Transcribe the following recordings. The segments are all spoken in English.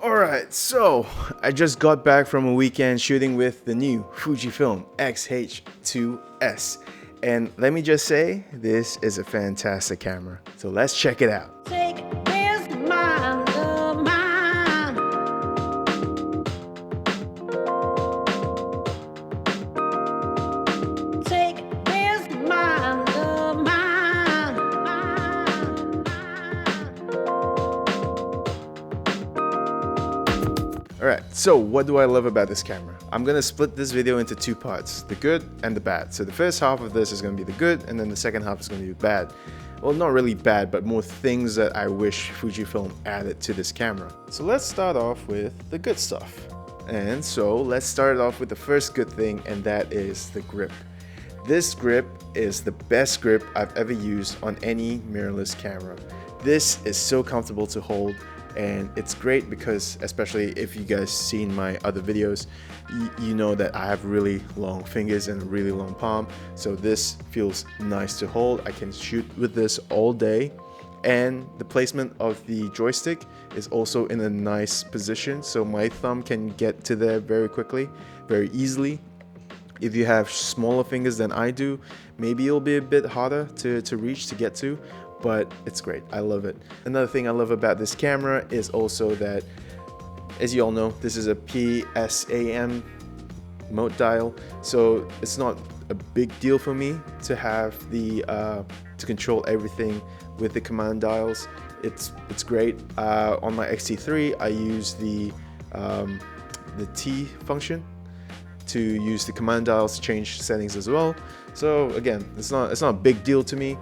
Alright, so I just got back from a weekend shooting with the new Fujifilm X-H2S. And let me just say, this is a fantastic camera. So let's check it out. Take this mind of mine. Take this mind of mine. Alright, so what do I love about this camera? I'm gonna split this video into two parts, the good and the bad. So the first half of this is gonna be the good, and then the second half is gonna be the bad. Well, not really bad, but more things that I wish Fujifilm added to this camera. So let's start off with the good stuff. And so let's start off with the first good thing, and that is the grip. This grip is the best grip I've ever used on any mirrorless camera. This is so comfortable to hold, and it's great because, especially if you guys seen my other videos, you know that I have really long fingers and a really long palm, so this feels nice to hold. I can shoot with this all day, and the placement of the joystick is also in a nice position, so my thumb can get to there very quickly, very easily. If you have smaller fingers than I do, maybe it'll be a bit harder to reach, to get to, but it's great. I love it. Another thing I love about this camera is also that, as you all know, this is a PSAM mode dial, so it's not a big deal for me to have the to control everything with the command dials. It's great. On my X-T3, I use the T function to use the command dials to change settings as well. So again, it's not a big deal to me.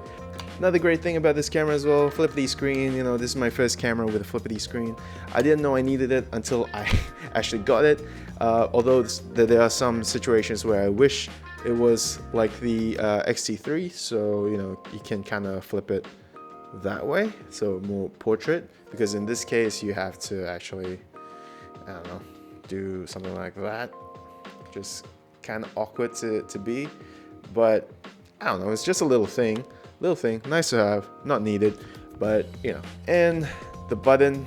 Another great thing about this camera as well, flippity screen. You know, this is my first camera with a flippity screen. I didn't know I needed it until I actually got it. Although there are some situations where I wish it was like the X-T3, so you know, you can kind of flip it that way, so more portrait, because in this case you have to actually, I don't know, do something like that. Just kind of awkward to be, but I don't know, it's just a little thing, nice to have, not needed, but you know. And the button,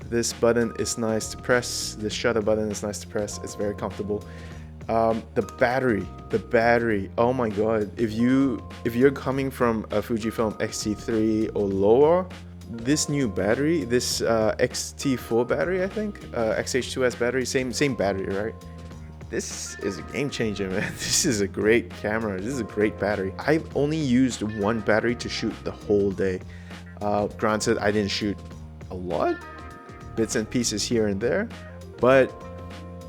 this button is nice to press, the shutter button is nice to press, it's very comfortable. The battery, oh my god, if you're coming from a Fujifilm X-T3 or lower, this new battery, this X-T4 battery, I think, X-H2S battery, same battery, right? This is a game changer, man. This is a great camera. This is a great battery. I only used one battery to shoot the whole day. Granted, I didn't shoot a lot, bits and pieces here and there, but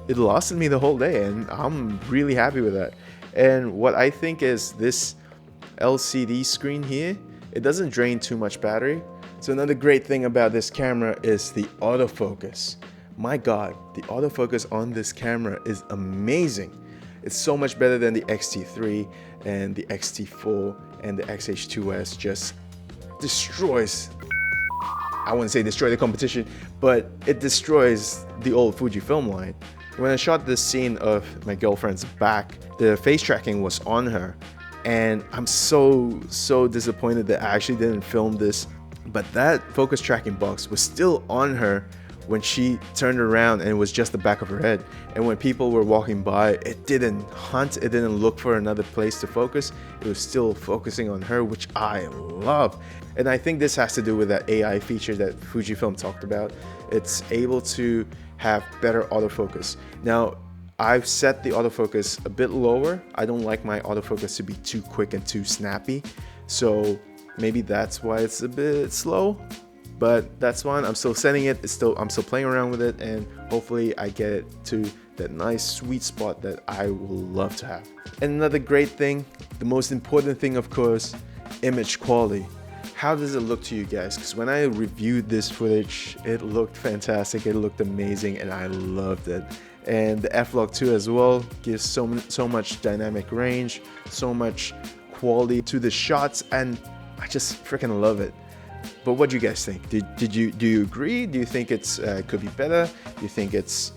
it lasted me the whole day, and I'm really happy with that. And what I think is this LCD screen here, it doesn't drain too much battery. So another great thing about this camera is the autofocus. My god, the autofocus on this camera is amazing. It's so much better than the X-T3 and the X-T4, and the X-H2S just destroys, I wouldn't say destroy the competition, but it destroys the old Fujifilm line. When I shot this scene of my girlfriend's back, the face tracking was on her, and I'm so disappointed that I actually didn't film this, but that focus tracking box was still on her when she turned around, and it was just the back of her head. And when people were walking by, it didn't hunt, it didn't look for another place to focus. It was still focusing on her, which I love. And I think this has to do with that AI feature that Fujifilm talked about. It's able to have better autofocus. Now, I've set the autofocus a bit lower. I don't like my autofocus to be too quick and too snappy, so maybe that's why it's a bit slow. But that's fine. I'm still setting it. I'm still playing around with it, and hopefully I get it to that nice sweet spot that I will love to have. And another great thing, the most important thing, of course, image quality. How does it look to you guys? Because when I reviewed this footage, it looked fantastic. It looked amazing, and I loved it. And the F-Log2 as well gives so much dynamic range, so much quality to the shots, and I just freaking love it. But what do you guys think? Do you agree? Do you think it's could be better? Do you think it's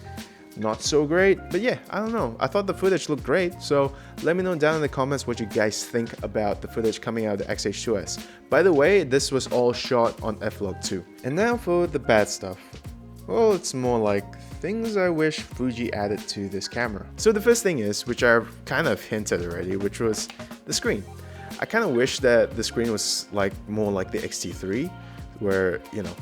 not so great? But yeah, I don't know. I thought the footage looked great. So let me know down in the comments what you guys think about the footage coming out of the X-H2S. By the way, this was all shot on F-Log2. And now for the bad stuff. Well, it's more like things I wish Fuji added to this camera. So the first thing is, which I've kind of hinted already, which was the screen. I kind of wish that the screen was like more like the X-T3, where, you know,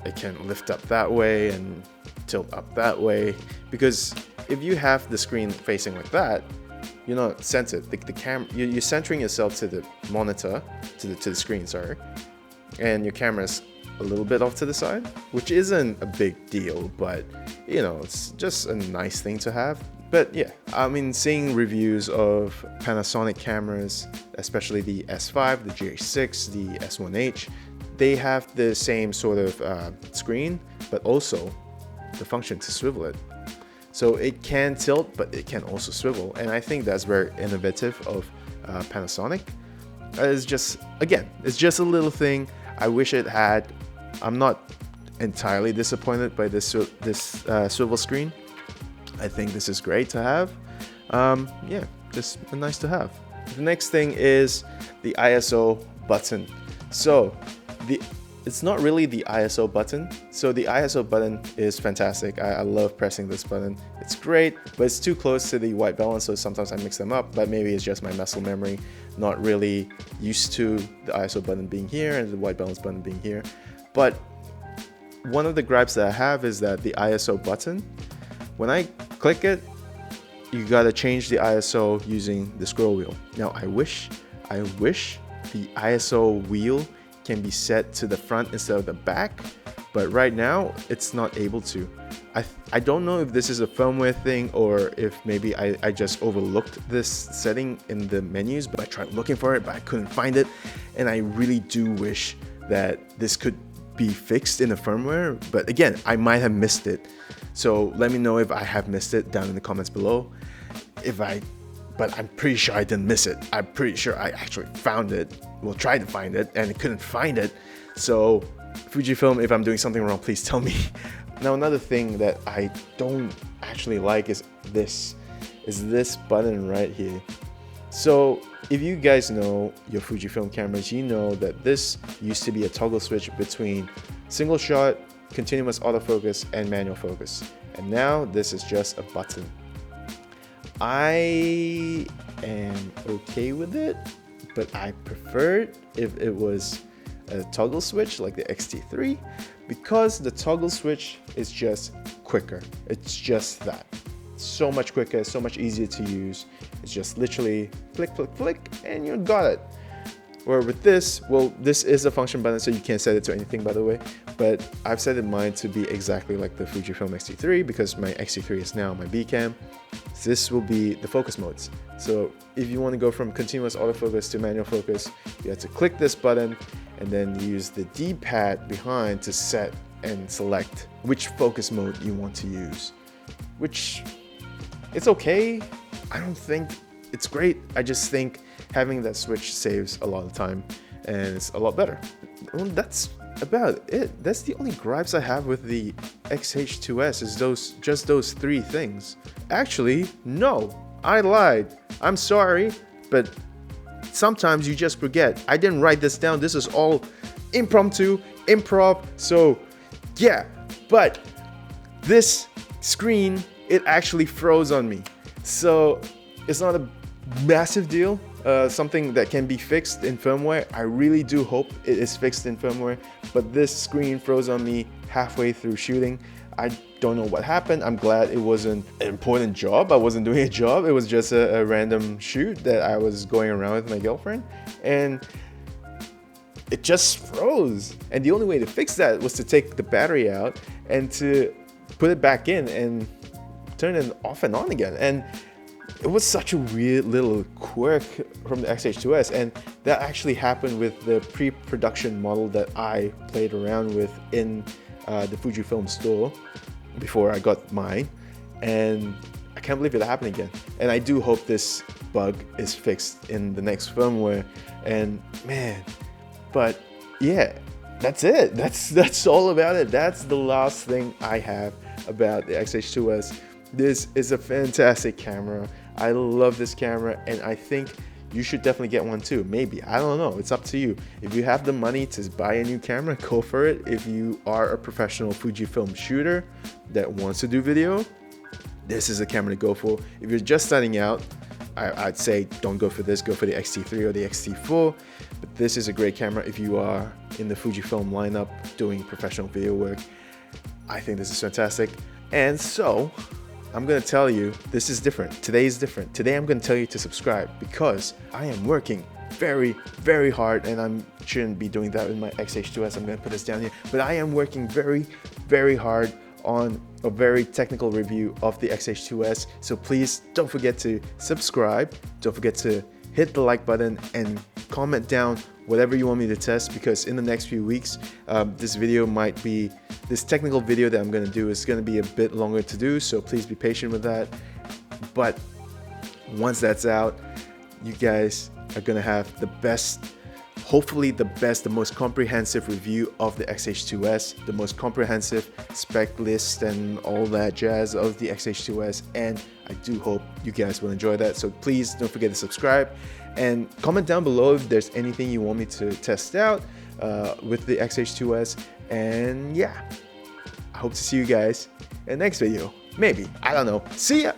it can lift up that way and tilt up that way, because if you have the screen facing like that, you're not centered. The camera, you're centering yourself to the monitor, to the screen, sorry, and your camera's a little bit off to the side, which isn't a big deal, but you know, it's just a nice thing to have. But yeah, I mean, seeing reviews of Panasonic cameras, especially the S5, the GH6, the S1H, they have the same sort of screen, but also the function to swivel it. So it can tilt, but it can also swivel. And I think that's very innovative of Panasonic. It's just, again, it's just a little thing. I wish it had. I'm not entirely disappointed by this swivel screen. I think this is great to have. Yeah, just nice to have. The next thing is the ISO button. So it's not really the ISO button. So the ISO button is fantastic. I love pressing this button. It's great, but it's too close to the white balance, so sometimes I mix them up, but maybe it's just my muscle memory, not really used to the ISO button being here and the white balance button being here. But one of the gripes that I have is that the ISO button, when I click it, you gotta change the ISO using the scroll wheel. Now I wish the ISO wheel can be set to the front instead of the back, but right now it's not able to. I don't know if this is a firmware thing or if maybe I just overlooked this setting in the menus, but I tried looking for it, but I couldn't find it. And I really do wish that this could be fixed in the firmware, but again, I might have missed it. So let me know if I have missed it down in the comments below. But I'm pretty sure I didn't miss it. I'm pretty sure I actually found it. Well, tried to find it and couldn't find it. So Fujifilm, if I'm doing something wrong, please tell me. Now, another thing that I don't actually like is this button right here. So if you guys know your Fujifilm cameras, you know that this used to be a toggle switch between single shot, continuous autofocus, and manual focus. And now this is just a button. I am okay with it, but I preferred if it was a toggle switch like the X-T3, because the toggle switch is just quicker. It's just that. So much quicker, so much easier to use. It's just literally flick, flick, flick, and you got it. Or with this, well, this is a function button, so you can't set it to anything, by the way. But I've set it mine to be exactly like the Fujifilm X-T3, because my X-T3 is now my B cam. This will be the focus modes. So if you want to go from continuous autofocus to manual focus, you have to click this button and then use the D-pad behind to set and select which focus mode you want to use. Which, it's okay. I don't think it's great. I just think having that switch saves a lot of time and it's a lot better. Well, that's about it. That's the only gripes I have with the X-H2S, is just those three things. Actually, no, I lied. I'm sorry, but sometimes you just forget. I didn't write this down. This is all impromptu, improv. So yeah, but this screen, it actually froze on me. So it's not a massive deal. Something that can be fixed in firmware. I really do hope it is fixed in firmware, but this screen froze on me halfway through shooting. I don't know what happened. I'm glad it wasn't an important job. I wasn't doing a job. It was just a random shoot that I was going around with my girlfriend, and it just froze. And the only way to fix that was to take the battery out and to put it back in and turn it off and on again. And it was such a weird little quirk from the X-H2S, and that actually happened with the pre-production model that I played around with in the Fujifilm store before I got mine, and I can't believe it happened again. And I do hope this bug is fixed in the next firmware. And man, but yeah, that's it. That's all about it. That's the last thing I have about the X-H2S. This is a fantastic camera. I love this camera, and I think you should definitely get one too. Maybe, I don't know, it's up to you. If you have the money to buy a new camera, go for it. If you are a professional Fujifilm shooter that wants to do video, this is a camera to go for. If you're just starting out, I'd say don't go for this, go for the X-T3 or the X-T4. But this is a great camera if you are in the Fujifilm lineup doing professional video work. I think this is fantastic. And so, I'm gonna tell you, this is different. Today is different. Today I'm gonna tell you to subscribe because I am working very, very hard, and I shouldn't be doing that with my X-H2S. I'm gonna put this down here. But I am working very, very hard on a very technical review of the X-H2S. So please don't forget to subscribe. Don't forget to hit the like button and comment down whatever you want me to test, because in the next few weeks, this technical video that I'm gonna do is gonna be a bit longer to do, so please be patient with that. But once that's out, you guys are gonna have the best, hopefully the best, the most comprehensive review of the X-H2S, the most comprehensive spec list and all that jazz of the X-H2S, and I do hope you guys will enjoy that. So please don't forget to subscribe and comment down below if there's anything you want me to test out with the X-H2S. And yeah, I hope to see you guys in the next video. Maybe, I don't know. See ya!